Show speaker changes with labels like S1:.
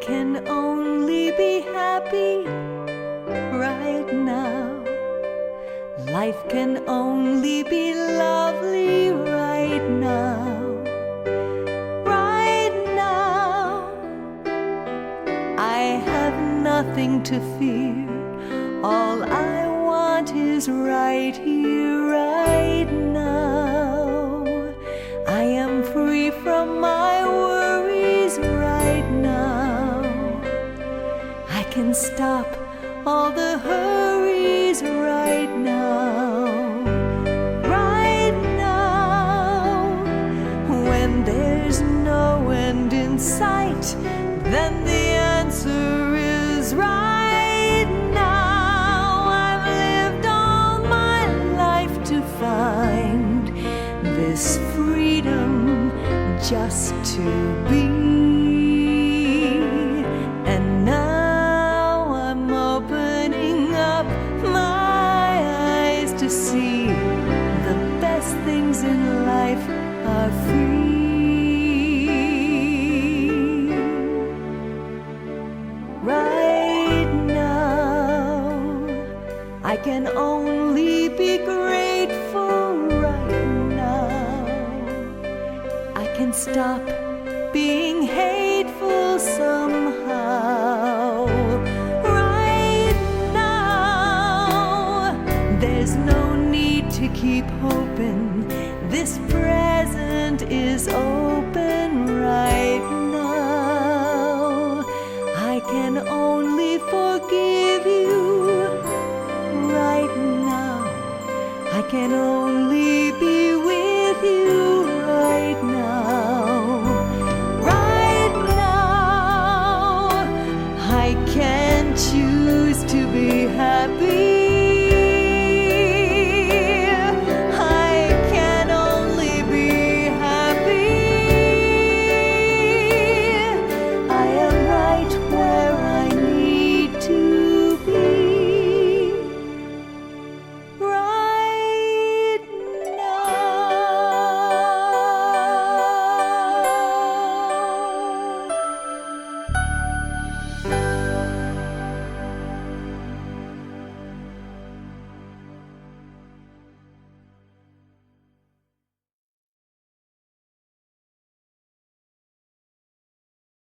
S1: can only be happy right now. Life can only be lovely right now. Right now, I have nothing to fear. All I want is right here, right now. I am free from my worries right now. I can stop all the hurries right now. Right now, when there's no end in sight, then the answer is right now. I've lived all my life to find this freedom just to be. And now I'm opening up my eyes to see the best things in life are free. Right now, I can only be grateful right now. I can stop being hateful somehow. Right now, there's no need to keep hoping. This present is over.